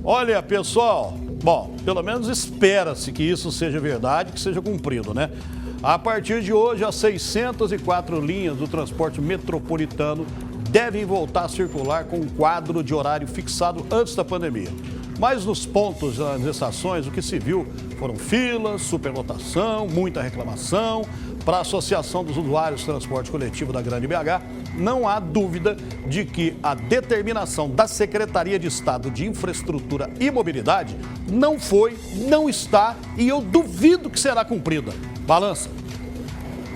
Olha, pessoal, bom, pelo menos espera-se que isso seja verdade, que seja cumprido, né? A partir de hoje, as 604 linhas do transporte metropolitano devem voltar a circular com um quadro de horário fixado antes da pandemia. Mas nos pontos das estações, o que se viu foram filas, superlotação, muita reclamação. Para a Associação dos Usuários do Transporte Coletivo da Grande BH, não há dúvida de que a determinação da Secretaria de Estado de Infraestrutura e Mobilidade não foi, não está e eu duvido que será cumprida. Balança.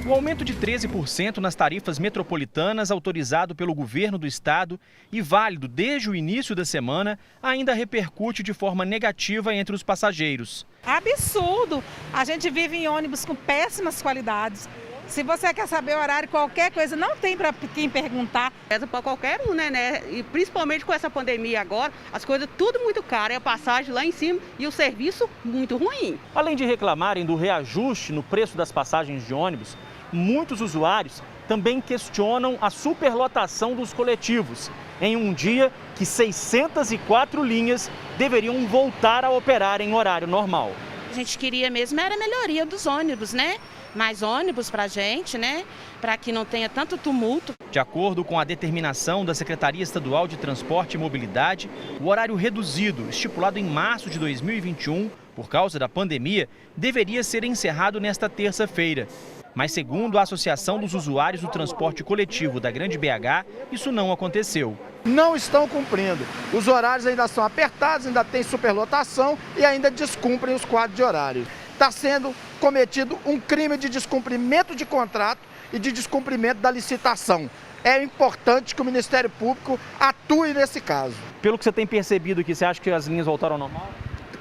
O aumento de 13% nas tarifas metropolitanas, autorizado pelo governo do estado e válido desde o início da semana, ainda repercute de forma negativa entre os passageiros. Absurdo! A gente vive em ônibus com péssimas qualidades. Se você quer saber o horário, qualquer coisa, não tem para quem perguntar. Pesa para qualquer um, né? E principalmente com essa pandemia agora, as coisas tudo muito caro, é a passagem lá em cima e o serviço muito ruim. Além de reclamarem do reajuste no preço das passagens de ônibus, muitos usuários também questionam a superlotação dos coletivos, em um dia que 604 linhas deveriam voltar a operar em horário normal. A gente queria mesmo era a melhoria dos ônibus, né? Mais ônibus pra gente, né? Para que não tenha tanto tumulto. De acordo com a determinação da Secretaria Estadual de Transporte e Mobilidade, o horário reduzido, estipulado em março de 2021, por causa da pandemia, deveria ser encerrado nesta terça-feira. Mas, segundo a Associação dos Usuários do Transporte Coletivo da Grande BH, isso não aconteceu. Não estão cumprindo. Os horários ainda são apertados, ainda tem superlotação e ainda descumprem os quadros de horário. Está sendo cometido um crime de descumprimento de contrato e de descumprimento da licitação. É importante que o Ministério Público atue nesse caso. Pelo que você tem percebido aqui, você acha que as linhas voltaram ao normal?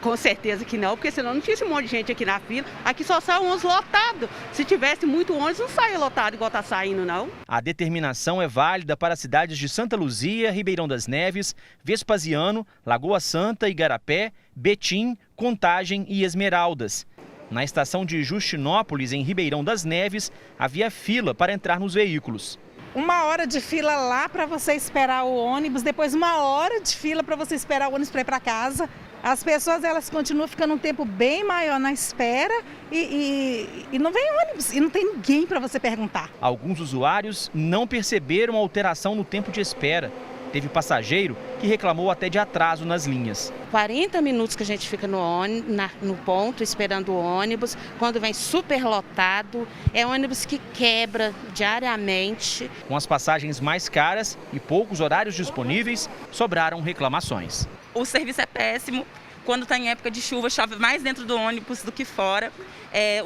Com certeza que não, porque senão não tinha esse monte de gente aqui na fila. Aqui só sai ônibus lotado. Se tivesse muito ônibus, não saia lotado igual está saindo, não. A determinação é válida para as cidades de Santa Luzia, Ribeirão das Neves, Vespasiano, Lagoa Santa, Igarapé, Betim, Contagem e Esmeraldas. Na estação de Justinópolis, em Ribeirão das Neves, havia fila para entrar nos veículos. 1 hora de fila lá para você esperar o ônibus, depois 1 hora de fila para você esperar o ônibus para ir para casa. As pessoas elas continuam ficando um tempo bem maior na espera e não vem ônibus e não tem ninguém para você perguntar. Alguns usuários não perceberam a alteração no tempo de espera. Teve passageiro que reclamou até de atraso nas linhas. 40 minutos que a gente fica no ponto esperando o ônibus, quando vem super lotado, é ônibus que quebra diariamente. Com as passagens mais caras e poucos horários disponíveis, sobraram reclamações. O serviço é péssimo. Quando está em época de chuva, chove mais dentro do ônibus do que fora.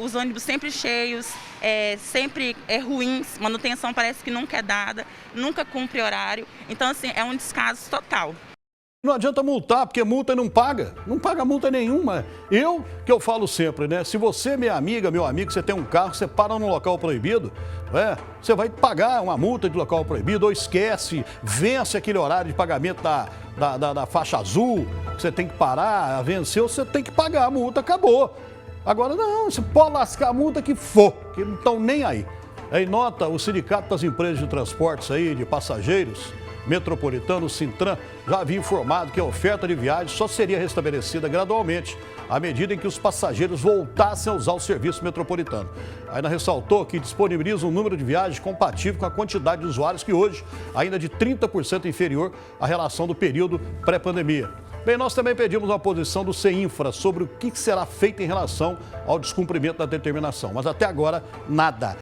Os ônibus sempre cheios, sempre ruins, manutenção parece que nunca é dada, nunca cumpre horário. Então, assim, é um descaso total. Não adianta multar, porque multa não paga multa nenhuma. Que eu falo sempre, né? Se você, minha amiga, meu amigo, você tem um carro, você para num local proibido, você vai pagar uma multa de local proibido, ou esquece, vence aquele horário de pagamento da faixa azul, que você tem que parar, venceu, você tem que pagar a multa, acabou. Agora não, você pode lascar a multa que for, que não estão nem aí. Em nota, o Sindicato das Empresas de Transportes aí, de Passageiros Metropolitano, o Sintran, já havia informado que a oferta de viagem só seria restabelecida gradualmente, à medida em que os passageiros voltassem a usar o serviço metropolitano. Ainda ressaltou que disponibiliza um número de viagens compatível com a quantidade de usuários que hoje ainda é de 30% inferior à relação do período pré-pandemia. Bem, nós também pedimos a posição do CEINFRA sobre o que será feito em relação ao descumprimento da determinação, mas até agora nada.